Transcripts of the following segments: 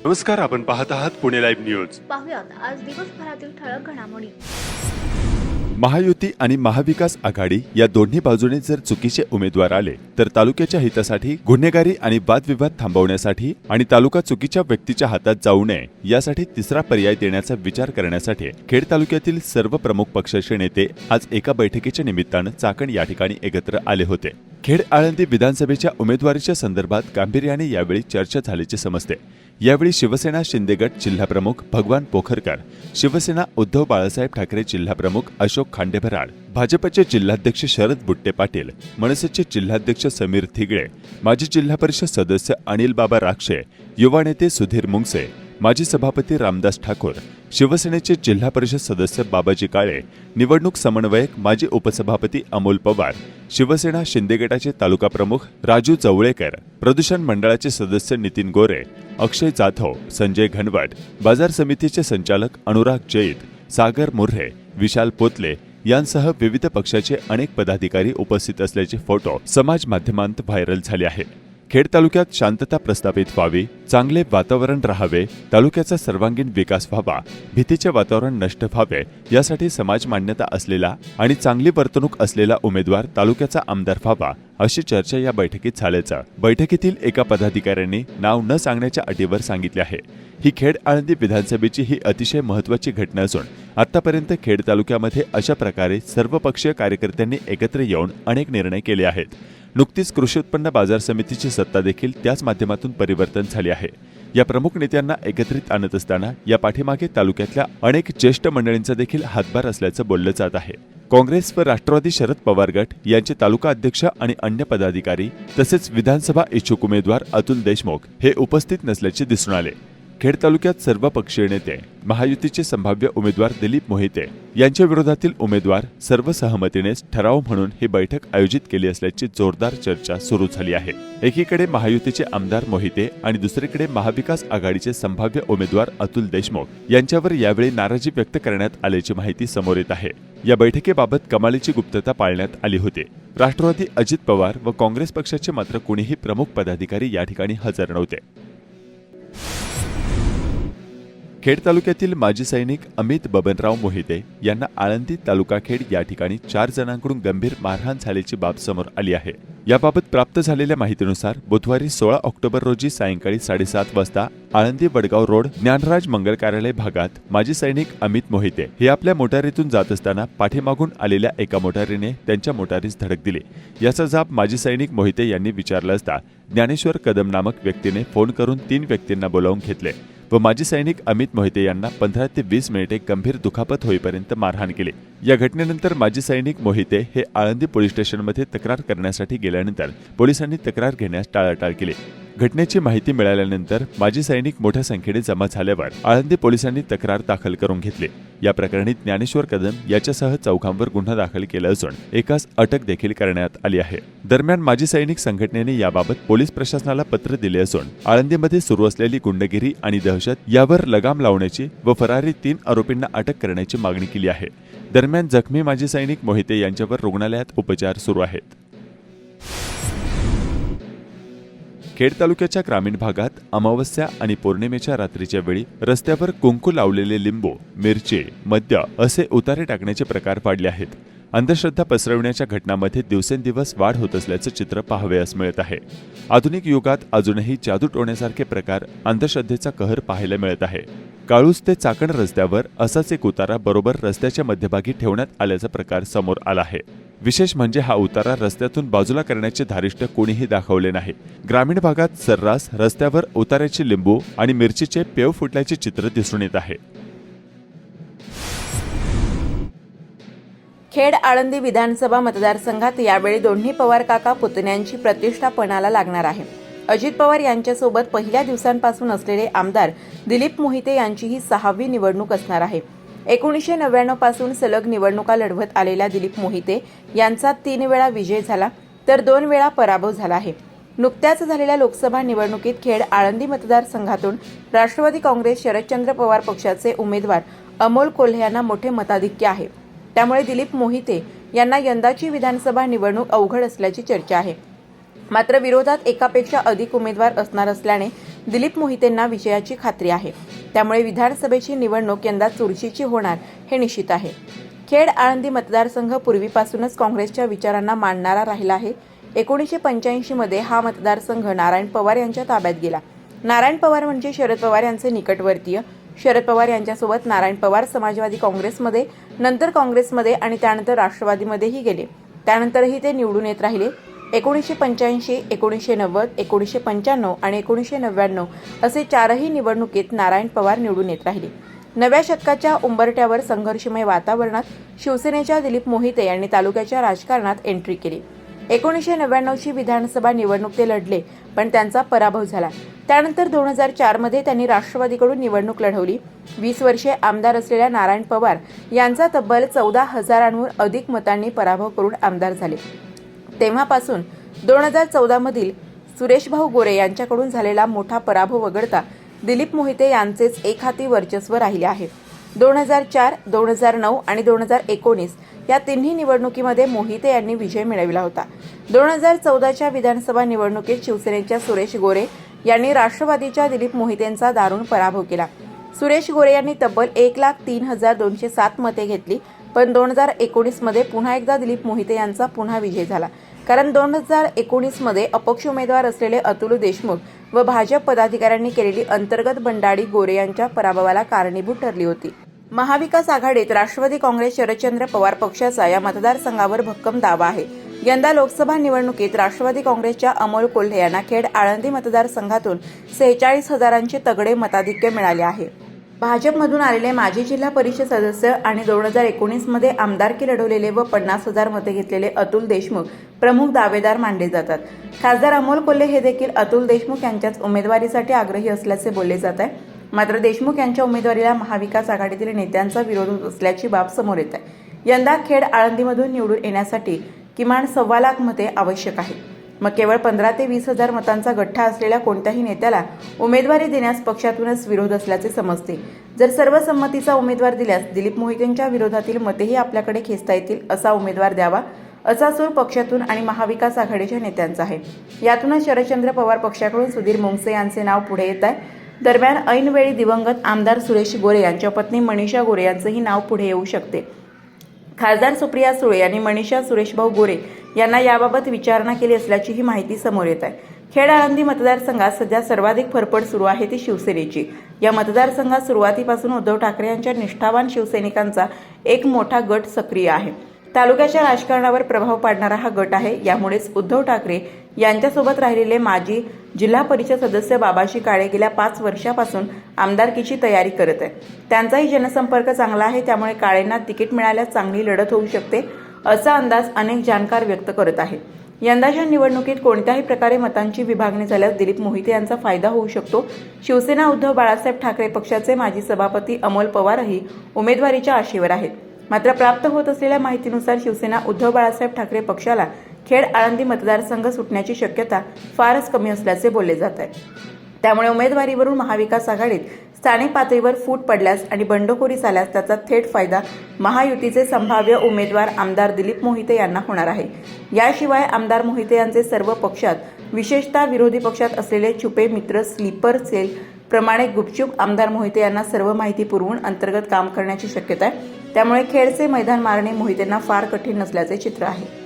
नमस्कार, आपण पाहत आहात पुणे लाईव्ह न्यूज. पाहुयात आज दिवसभरातील ठळक घडामोडी. महायुती आणि महाविकास आघाडी या दोन्ही बाजूने जर चुकीचे उमेदवार आले तर तालुक्याच्या हितासाठी, गुन्हेगारी आणि वादविवाद थांबवण्यासाठी आणि तालुका चुकीच्या व्यक्तीच्या हातात जाऊ नये यासाठी तिसरा पर्याय देण्याचा विचार करण्यासाठी खेड तालुक्यातील सर्व प्रमुख पक्षाचे नेते आज एका बैठकीच्या निमित्तानं चाकण या ठिकाणी एकत्र आले होते. खेड आळंदी विधानसभेच्या उमेदवारीच्या संदर्भात गांभीर्याने यावेळी चर्चा झाल्याचे समजते. यावेळी शिवसेना शिंदे गट जिल्हाप्रमुख भगवान पोखरकर, शिवसेना उद्धव बाळासाहेब ठाकरे जिल्हाप्रमुख अशोक खांडेभराड, भाजपचे जिल्हाध्यक्ष शरद बुट्टे पाटील, मनसेचे जिल्हाध्यक्ष समीर थिगळे, माजी जिल्हा परिषद सदस्य अनिल बाबा राक्षे, युवा नेते सुधीर मुंगसे, माजी सभापती रामदास ठाकूर, शिवसेनेचे जिल्हा परिषद सदस्य बाबाजी काळे, निवडणूक समन्वयक माजी उपसभापती अमोल पवार, शिवसेना शिंदे गटाचे तालुका प्रमुख राजू जवळेकर, प्रदूषण मंडळाचे सदस्य नितीन गोरे, अक्षय जाधव, संजय घनवट, बाजार समितीचे संचालक अनुराग जैद, सागर मुर्हे, विशाल पोतले यांसह विविध पक्षाचे अनेक पदाधिकारी उपस्थित असल्याचे फोटो समाज माध्यमांत व्हायरल झाले आहेत. खेड तालुक्यात शांतता प्रस्थापित व्हावी, चांगले वातावरण राहावे, तालुक्याचा सर्वांगीण विकास व्हावा, भीतीचे वातावरण नष्ट व्हावे यासाठी समाज मान्यता असलेला आणि चांगली वर्तणूक असलेला उमेदवार तालुक्याचा आमदार व्हावा अशी चर्चा या बैठकीत झाल्याचं बैठकीतील एका पदाधिकाऱ्यांनी नाव न सांगण्याच्या अटीवर सांगितले आहे. ही खेड आळंदी विधानसभेची ही अतिशय महत्त्वाची घटना असून आतापर्यंत खेड तालुक्यामध्ये अशा प्रकारे सर्वपक्षीय कार्यकर्त्यांनी एकत्र येऊन अनेक निर्णय केले आहेत. नुकतीच कृषी उत्पन्न बाजार समितीची सत्ता देखील त्याच माध्यमातून परिवर्तन झाले आहे. या प्रमुख नेत्यांना एकत्रित आणत असताना या पाठीमागे तालुक्यातल्या अनेक ज्येष्ठ मंडळींचा देखील हातभार असल्याचं बोललं जात आहे. काँग्रेस व राष्ट्रवादी शरद पवार गट यांचे तालुका अध्यक्ष आणि अन्य पदाधिकारी तसेच विधानसभा इच्छुक उमेदवार अतुल देशमुख हे उपस्थित नसल्याचे दिसून आले. खेड तालुक्यात सर्व पक्षीय नेते, महायुतीचे संभाव्य उमेदवार दिलीप मोहिते यांच्या विरोधातील उमेदवार सर्व सहमतीनेच ठराव म्हणून ही बैठक आयोजित केली असल्याची जोरदार चर्चा सुरू झाली आहे. एकीकडे महायुतीचे आमदार मोहिते आणि दुसरीकडे महाविकास आघाडीचे संभाव्य उमेदवार अतुल देशमुख यांच्यावर यावेळी नाराजी व्यक्त करण्यात आल्याची माहिती समोर येत आहे. या बैठकीबाबत कमालीची गुप्तता पाळण्यात आली होती. राष्ट्रवादी अजित पवार व काँग्रेस पक्षाचे मात्र कोणीही प्रमुख पदाधिकारी या ठिकाणी हजर नव्हते. खेड तालुक्यातील माजी सैनिक अमित बबनराव मोहिते यांना आळंदी तालुका खेड या ठिकाणी 4 जणांकडून गंभीर मारहाण झाल्याची बाब समोर आली आहे. याबाबत प्राप्त झालेल्या माहितीनुसार बुधवारी 16 ऑक्टोबर रोजी सायंकाळी 7:30 वाजता आळंदी वडगाव रोड ज्ञानराज मंगल कार्यालय भागात माजी सैनिक अमित मोहिते हे आपल्या मोटारीतून जात असताना पाठीमागून आलेल्या एका मोटारीने त्यांच्या मोटारीस धडक दिली. याचा जाब माजी सैनिक मोहिते यांनी विचारला असता ज्ञानेश्वर कदम नामक व्यक्तीने फोन करून 3 व्यक्तींना बोलावून घेतले व माजी सैनिक अमित मोहिते यांना 15 ते 20 मिनिटे गंभीर दुखापत होईपर्यंत मारहाण केली. या घटनेनंतर माजी सैनिक मोहिते हे आळंदी पोलीस स्टेशनमध्ये तक्रार करण्यासाठी गेल्यानंतर पोलिसांनी तक्रार घेण्यास टाळाटाळ केली. घटनेची माहिती मिळाल्यानंतर माजी सैनिक मोठ्या संख्येने जमा झाल्यावर आळंदी पोलिसांनी तक्रार दाखल करून घेतली. या प्रकरणी ज्ञानेश्वर कदम याच्यासह चौघांवर गुन्हा दाखल केला असून एकास अटक देखील करण्यात आली आहे. दरम्यान माजी सैनिक संघटनेने याबाबत पोलीस प्रशासनाला पत्र दिले असून आळंदीमध्ये सुरू असलेली गुंडगिरी आणि दहशत यावर लगाम लावण्याची व फरारी 3 आरोपींना अटक करण्याची मागणी केली आहे. दरम्यान जखमी माजी सैनिक मोहिते यांच्यावर रुग्णालयात उपचार सुरू आहेत. खेड तालुक्याच्या ग्रामीण भागात अमावस्या आणि पौर्णिमेच्या रात्रीच्या वेळी रस्त्यावर कुंकू लावलेले लिंबू, मिरची, मद्य असे उतारे टाकण्याचे प्रकार वाढले आहेत. अंधश्रद्धा पसरवण्याच्या घटनांमध्ये दिवसेंदिवस वाढ होत असल्याचं चित्र पाहावयास मिळत आहे. आधुनिक युगात अजूनही जादू टोण्यासारखे प्रकार अंधश्रद्धेचा कहर पाहायला मिळत आहे. काळूस ते चाकण रस्त्यावर असाच एक उतारा बरोबर रस्त्याच्या मध्यभागी ठेवण्यात आल्याचा प्रकार समोर आला आहे. विशेष म्हणजे हा उतारा रस्त्यातून बाजूला करण्याचे धारिष्ट कोणीही दाखवले नाही. ग्रामीण भागात सर्रास रस्त्यावर उतार्याचे लिंबू आणि मिरचीचे पेव फुटल्याचे चित्र दिसून येत आहे. खेड आळंदी विधानसभा मतदारसंघात यावेळी दोन्ही पवार काका पुतण्यांची प्रतिष्ठा पणाला लागणार आहे. अजित पवार यांच्यासोबत पहिल्या दिवसांपासून असलेले आमदार दिलीप मोहिते यांची ही 6वी निवडणूक असणार आहे. 1999 पासून सलग निवडणुका लढवत आलेल्या दिलीप मोहिते यांचा 3 वेळा विजय झाला तर 2 वेळा पराभव झाला आहे. नुकत्याच झालेल्या लोकसभा निवडणुकीत खेड आळंदी मतदारसंघातून राष्ट्रवादी काँग्रेस शरदचंद्र पवार पक्षाचे उमेदवार अमोल कोल्हे यांना मोठे मताधिक्य आहे. त्यामुळे दिलीप मोहिते यांना यंदाची विधानसभा निवडणूक अवघड असल्याची चर्चा आहे. मात्र विरोधात एकापेक्षा अधिक उमेदवार असणार असल्याने दिलीप मोहितेंना विजयाची खात्री आहे. त्यामुळे विधानसभेची निवडणूक यंदा चुरशीची होणार हे निश्चित आहे. खेड आळंदी मतदारसंघ पूर्वीपासूनच काँग्रेसच्या विचारांना मानणारा राहिला आहे. 1985 मध्ये हा मतदारसंघ नारायण पवार यांच्या ताब्यात गेला. नारायण पवार म्हणजे शरद पवार यांचे निकटवर्तीय. शरद पवार यांच्यासोबत नारायण पवार समाजवादी काँग्रेसमध्ये, नंतर काँग्रेसमध्ये आणि त्यानंतर राष्ट्रवादीमध्येही गेले. त्यानंतरही ते निवडून येत राहिले. 1985, 1990, 1995 आणि 1999 असे चारही निवडणुकीत नारायण पवार निवडून येत राहिले. नव्या शतकाच्या उंबरठ्यावर संघर्षमय वातावरणात शिवसेनेच्या दिलीप मोहिते यांनी तालुक्याच्या राजकारणात एंट्री केली. 1999ची विधानसभा निवडणूक ते लढले, पण त्यांचा पराभव झाला. त्यानंतर 2004 मध्ये त्यांनी राष्ट्रवादीकडून निवडणूक लढवली. 20 वर्षे आमदार असलेल्या नारायण पवार यांचा तब्बल 14,000 अधिक मतांनी पराभव करून आमदार झाले. तेव्हापासून 2014 मधील सुरेशभाऊ गोरे यांच्याकडून झालेला मोठा पराभव वगळता दिलीप मोहिते यांचेच एकहाती वर्चस्व राहिले आहे. 2004, 2009 आणि 2019 या तिन्ही निवडणुकीमध्ये मोहिते यांनी विजय मिळविला होता. 2014च्या विधानसभा निवडणुकीत शिवसेनेच्या सुरेश गोरे यांनी राष्ट्रवादीच्या दिलीप मोहितेंचा दारुण पराभव केला. सुरेश गोरे यांनी तब्बल 1,03,207 मते घेतली. पण 2019 मध्ये पुन्हा एकदा दिलीप मोहिते यांचा पुन्हा विजय झाला. कारण 2019 मध्ये अपक्ष उमेदवार असलेले अतुल देशमुख व भाजप पदाधिकाऱ्यांनी केलेली अंतर्गत बंडाळी गोरे यांच्या पराभवाला कारणीभूत ठरली होती. महाविकास आघाडीत राष्ट्रवादी काँग्रेस शरदचंद्र पवार पक्षाचा या मतदारसंघावर भक्कम दावा आहे. यंदा लोकसभा निवडणुकीत राष्ट्रवादी काँग्रेसच्या अमोल कोल्हे यांना खेड आळंदी मतदारसंघातून 46,000चे तगडे मताधिक्य मिळाले आहे. भाजपमधून आलेले माजी जिल्हा परिषद सदस्य आणि 2019 मध्ये आमदारकी लढवलेले व 50,000 मते घेतलेले अतुल देशमुख प्रमुख दावेदार मानले जातात. खासदार अमोल कोल्हे हे देखील अतुल देशमुख यांच्याच उमेदवारीसाठी आग्रही असल्याचे बोलले जात आहे. मात्र देशमुख यांच्या उमेदवारीला महाविकास आघाडीतील नेत्यांचा विरोध होत असल्याची बाब समोर येत आहे. यंदा खेड आळंदीमधून निवडून येण्यासाठी किमान 1.25 लाख मते आवश्यक आहे. मग केवळ 15,000 ते 20,000 मतांचा गठ्ठा असलेल्या कोणत्याही नेत्याला उमेदवारी देण्यास पक्षातूनच विरोध असल्याचे समजते. जर सर्वसंमतीचा उमेदवार दिल्यास दिलीप मोहितेंच्या विरोधातील मतेही आपल्याकडे खेचता येतील असा उमेदवार द्यावा असा सूर पक्षातून आणि महाविकास आघाडीच्या नेत्यांचा आहे. यातूनच शरदचंद्र पवार पक्षाकडून सुधीर मुंगसे यांचे नाव पुढे येत आहे. दरम्यान ऐनवेळी दिवंगत आमदार सुरेश गोरे यांच्या पत्नी मनीषा गोरे यांचेही नाव पुढे येऊ शकते. खासदार सुप्रिया सुळे यांनी मनीषा सुरेशभाऊ गोरे यांना याबाबत विचारणा केली असल्याचीही माहिती समोर येत आहे. खेड आळंदी मतदारसंघात सध्या सर्वाधिक फरफड सुरू आहे ती शिवसेनेची. या मतदारसंघात सुरुवातीपासून उद्धव ठाकरे यांच्या निष्ठावान शिवसैनिकांचा एक मोठा गट सक्रिय आहे. तालुक्याच्या राजकारणावर प्रभाव पाडणारा हा गट आहे. यामुळेच उद्धव ठाकरे यांच्यासोबत राहिलेले माजी जिल्हा परिषद सदस्य बाबाजी काळे गेल्या 5 वर्षापासून आमदारकीची तयारी करत आहे. त्यांचाही जनसंपर्क चांगला आहे. त्यामुळे काळेंना तिकीट मिळाल्यास चांगली लढत होऊ शकते असा अंदाज अनेक जाणकार व्यक्त करत आहेत. यंदाच्या निवडणुकीत कोणत्याही प्रकारे मतांची विभागणी झाल्यास दिलीप मोहिते यांचा फायदा होऊ शकतो. शिवसेना उद्धव बाळासाहेब ठाकरे पक्षाचे माजी सभापती अमोल पवारही उमेदवारीच्या आशेवर आहेत. मात्र प्राप्त होत असलेल्या माहितीनुसार शिवसेना उद्धव बाळासाहेब ठाकरे पक्षाला खेड आळंदी मतदारसंघ सुटण्याची शक्यता फारच कमी असल्याचे बोलले जात आहे. त्यामुळे उमेदवारीवरून महाविकास आघाडीत स्थानिक पातळीवर फूट पडल्यास आणि बंडखोरी झाल्यास त्याचा थेट फायदा महायुतीचे संभाव्य उमेदवार आमदार दिलीप मोहिते यांना होणार आहे. याशिवाय आमदार मोहिते यांचे सर्व पक्षात, विशेषतः विरोधी पक्षात असलेले छुपे मित्र स्लीपर सेल प्रमाणे गुपचूप आमदार मोहिते यांना सर्व माहिती पुरवून अंतर्गत काम करण्याची शक्यता आहे. त्यामुळे खेडचे मैदान मारणे मोहितेंना फार कठीण नसल्याचे चित्र आहे.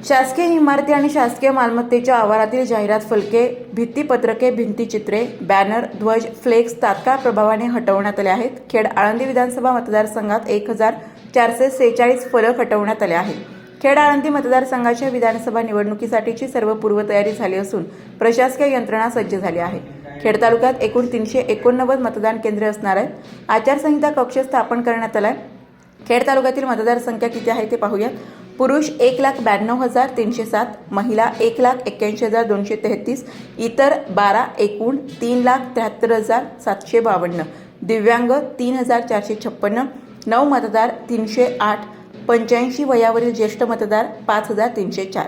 शासकीय इमारती आणि शासकीय मालमत्तेच्या आवारातील जाहिरात फलके, भित्तीपत्रके, भिंतीचित्रे, बॅनर, ध्वज, फ्लेक्स तात्काळ प्रभावाने हटवण्यात आले आहेत. खेड आळंदी विधानसभा मतदारसंघात 1,446 फलक हटवण्यात आले आहेत. खेड आळंदी मतदारसंघाच्या विधानसभा निवडणुकीसाठीची सर्व पूर्वतयारी झाली असून प्रशासकीय यंत्रणा सज्ज झाली आहे. खेड तालुक्यात एकूण 389 मतदान केंद्रे असणार आहेत. आचारसंहिता कक्ष स्थापन करण्यात आला आहे. खेड तालुक्यातील मतदारसंख्या किती आहे ते पाहूयात. पुरुष 1,92,307, महिला 1,81,233, इतर 12, एकूण 3,73,752, दिव्यांग 3,456, 9 मतदार 308, 85 वयावरील ज्येष्ठ मतदार 5,304.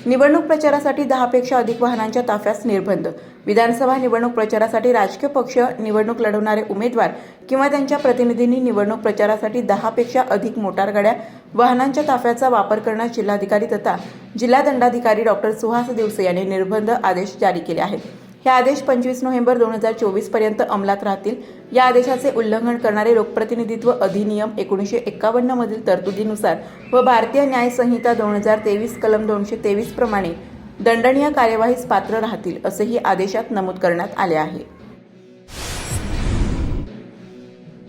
निवडणूक प्रचारासाठी 10 पेक्षा अधिक वाहनांच्या ताफ्यास निर्बंध. विधानसभा निवडणूक प्रचारासाठी राजकीय पक्ष, निवडणूक लढवणारे उमेदवार किंवा त्यांच्या प्रतिनिधींनी निवडणूक प्रचारासाठी 10 पेक्षा अधिक मोटार गाड्या वाहनांच्या ताफ्याचा वापर करण्यास जिल्हाधिकारी तथा जिल्हा दंडाधिकारी डॉक्टर सुहास दिवसे यांनी निर्बंध आदेश जारी केले आहेत. हे आदेश 25 नोव्हेंबर 2024 पर्यंत अंमलात राहतील. या आदेशाचे उल्लंघन करणारे लोकप्रतिनिधित्व अधिनियम 1951 मधील तरतुदीनुसार व भारतीय न्याय संहिता 2023 कलम 223 प्रमाणे दंडनीय कार्यवाहीस पात्र राहतील, असेही आदेशात नमूद करण्यात आले आहे.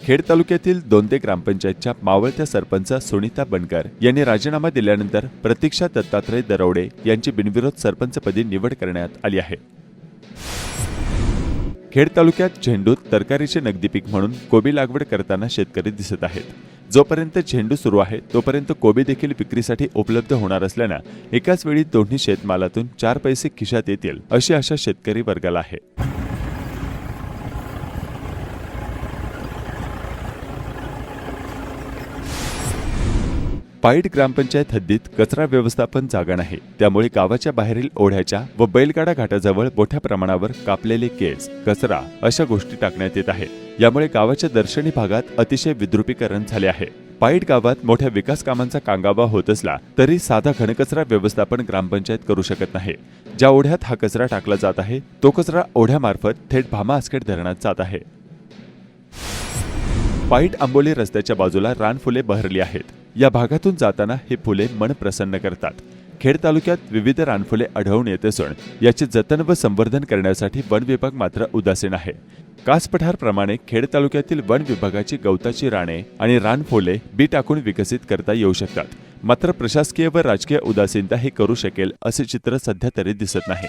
खेड तालुक्यातील दोंदे ग्रामपंचायतच्या मावळत्या सरपंच सुनीता बनकर यांनी राजीनामा दिल्यानंतर प्रतीक्षा दत्तात्रय दरवडे यांची बिनविरोध सरपंचपदी निवड करण्यात आली आहे. खेड तालुक्यात झेंडूत तरकारीचे नगदी पीक म्हणून कोबी लागवड करताना शेतकरी दिसत आहेत. जोपर्यंत झेंडू सुरू आहे तोपर्यंत कोबी देखील विक्रीसाठी उपलब्ध होणार असल्यानं एकाच वेळी दोन्ही शेतमालातून 4 पैसे खिशात येतील अशी आशा शेतकरी वर्गाला आहे. पाईट ग्रामपंचायत हद्दीत कचरा व्यवस्थापन जागा नाही, त्यामुळे गावाच्या बाहेरील ओढ्याच्या व बैलगाडा घाटाजवळ मोठ्या प्रमाणावर कापलेले केस, कचरा अशा गोष्टी टाकण्यात येत आहेत. यामुळे गावाच्या दर्शनी भागात अतिशय विद्रुपीकरण झाले आहे. पाईट गावात मोठ्या विकास कामांचा कांगावा होत असला तरी साधा घनकचरा व्यवस्थापन ग्रामपंचायत करू शकत नाही. ज्या ओढ्यात हा कचरा टाकला जात आहे तो कचरा ओढ्यामार्फत थेट भामा आसखेड धरणात जात आहे. पाईट आंबोली रस्त्याच्या बाजूला रानफुले बहरली आहेत. या भागातून जाताना हे फुले मन प्रसन्न करतात. खेड तालुक्यात विविध रानफुले आढळून येत असून याचे जतन व संवर्धन करण्यासाठी वन विभाग मात्र उदासीन आहे. कास पठारप्रमाणे खेड तालुक्यातील वन विभागाची गवताची राणे आणि रानफुले बी टाकून विकसित करता येऊ शकतात. मात्र प्रशासकीय व राजकीय उदासीनता हे करू शकेल असे चित्र सध्या तरी दिसत नाही.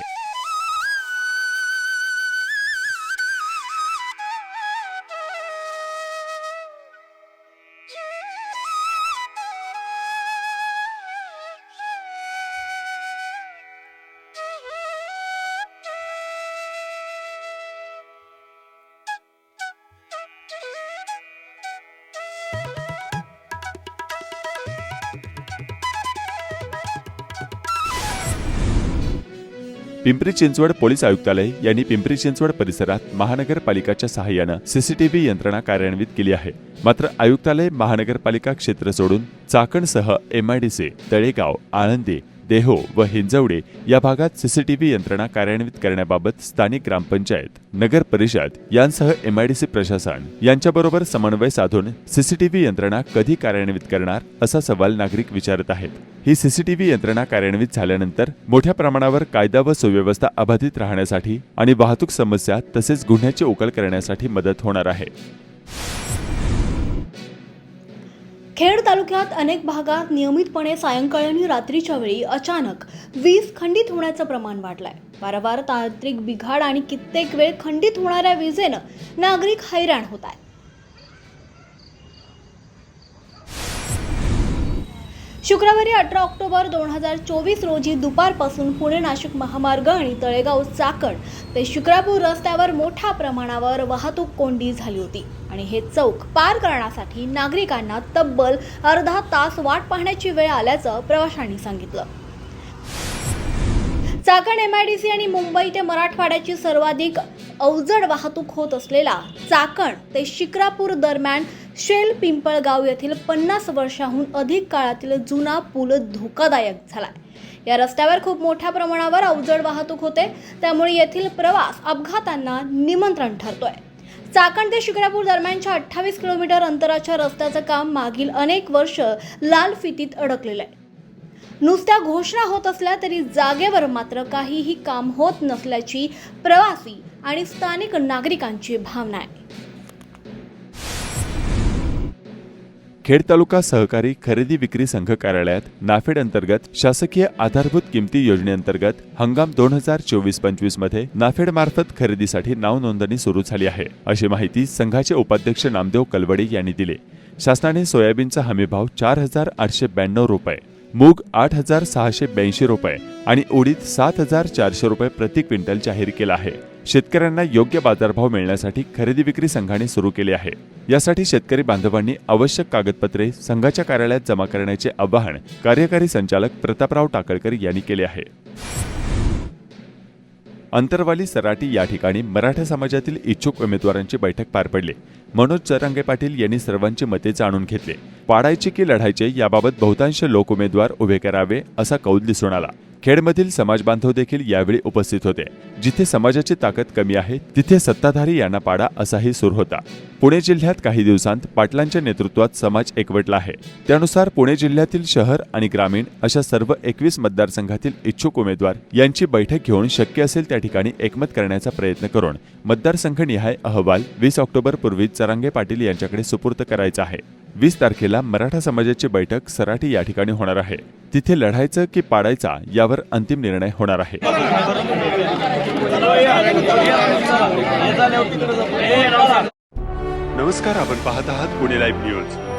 पिंपरी चिंचवड पोलीस आयुक्तालय यांनी पिंपरी चिंचवड परिसरात महानगरपालिकाच्या सहाय्यानं सीसीटीव्ही यंत्रणा कार्यान्वित केली आहे. मात्र आयुक्तालय महानगरपालिका क्षेत्र सोडून चाकणसह MIDC, तळेगाव, आळंदी, देहो व हिंजवडे या भागात सीसीटीव्ही यंत्रणा कार्यान्वित करण्याबाबत स्थानिक ग्रामपंचायत, नगर परिषद यांसह MIDC प्रशासन यांच्याबरोबर समन्वय साधून सीसीटीव्ही यंत्रणा कधी कार्यान्वित करणार असा सवाल नागरिक विचारत आहेत. ही सीसीटीव्ही यंत्रणा कार्यान्वित झाल्यानंतर मोठ्या प्रमाणावर कायदा व सुव्यवस्था अबाधित राहण्यासाठी आणि वाहतूक समस्या तसेच गुन्ह्याची उकल करण्यासाठी मदत होणार आहे. खेड तालुक्यात अनेक भागात नियमितपणे सायंकाळी आणि रात्रीच्या वेळी अचानक वीज खंडित होण्याचं प्रमाण वाढलंय. वारंवार तांत्रिक बिघाड आणि कित्येक वेळ खंडित होणाऱ्या विजेनं नागरिक हैराण होत आहेत. शुक्रवारी 18 ऑक्टोबर 2024 रोजी दुपारपासून पुणे नाशिक महामार्ग आणि तळेगाव चाकण ते शुक्रापूर रस्त्यावर मोठ्या प्रमाणावर वाहतूक कोंडी झाली होती आणि हे चौक पार करण्यासाठी नागरिकांना तब्बल अर्धा तास वाट पाहण्याची वेळ आल्याचं प्रवाशांनी सांगितलं. चाकण MIDC आणि मुंबई ते मराठवाड्याची सर्वाधिक अवजड वाहतूक होत असलेला चाकण ते शिक्रापूर दरम्यान शेल पिंपळगाव येथील 50 वर्षांहून अधिक काळातील जुना पूल धोकादायक झालाय. या रस्त्यावर खूप मोठ्या प्रमाणावर अवजड वाहतूक होते, त्यामुळे येथील प्रवास अपघातांना निमंत्रण ठरतोय. चाकण ते शिक्रापूर दरम्यानच्या 28 किलोमीटर अंतराच्या रस्त्याचं काम मागील अनेक वर्ष लाल फितीत अडकलेलं आहे. नुसत्या घोषणा होत असल्या तरी जागेवर मात्र काहीही काम होत नसल्याची प्रवासी आणि स्थानिक नागरिकांची भावना आहे. खेड तालुका सहकारी खरेदी विक्री संघ कार्यालयात नाफेड अंतर्गत शासकीय आधारभूत किमती योजनेअंतर्गत हंगाम 2024-25 मध्ये नाफेड मार्फत खरेदीसाठी नाव नोंदणी सुरू झाली आहे, अशी माहिती संघाचे उपाध्यक्ष नामदेव कलवडे यांनी दिली. शासनाने सोयाबीनचा हमीभाव 4,892 रुपये, मूग 8,682 रुपये आणि उडीद 7,400 रुपये प्रति क्विंटल जाहीर केला आहे. शेतकऱ्यांना योग्य बाजारभाव मिळण्यासाठी खरेदी विक्री संघाने सुरू केले आहे. यासाठी शेतकरी बांधवांनी आवश्यक कागदपत्रे संघाच्या कार्यालयात जमा करण्याचे आवाहन कार्यकारी संचालक प्रतापराव टाकळकर यांनी केले आहे. अंतरवाली सराटी या ठिकाणी मराठा समाजातील इच्छुक उमेदवारांची बैठक पार पडली. मनोज चरांगे पाटील यांनी सर्वांची मते जाणून घेतली. पाडायचे की लढायचे याबाबत बहुतांश लोक उमेदवार उभे करावे असा कौल दिसून आला. खेडमधील समाज बांधव देखील यावेळी उपस्थित होते. जिथे समाजाची ताकद कमी आहे तिथे सत्ताधारी यांना पाडा असाही सूर होता. पुणे जिल्ह्यात काही दिवसांत पाटलांच्या नेतृत्वात समाज एकवटला आहे. त्यानुसार पुणे जिल्ह्यातील शहर आणि ग्रामीण अशा सर्व 21 मतदारसंघातील इच्छुक उमेदवार यांची बैठक घेऊन शक्य असेल त्या ठिकाणी एकमत करण्याचा प्रयत्न करून मतदारसंघनिहाय अहवाल 20 ऑक्टोबर पूर्वी चरांगे पाटील यांच्याकडे सुपूर्द करायचा आहे. 20 तारखेला मराठा समाजाची बैठक सराटी या ठिकाणी होणार आहे. तिथे लढायचं की पाडायचा यावर अंतिम निर्णय होणार आहे. नमस्कार, आपण पाहत आहात पुणे लाईव्ह न्यूज.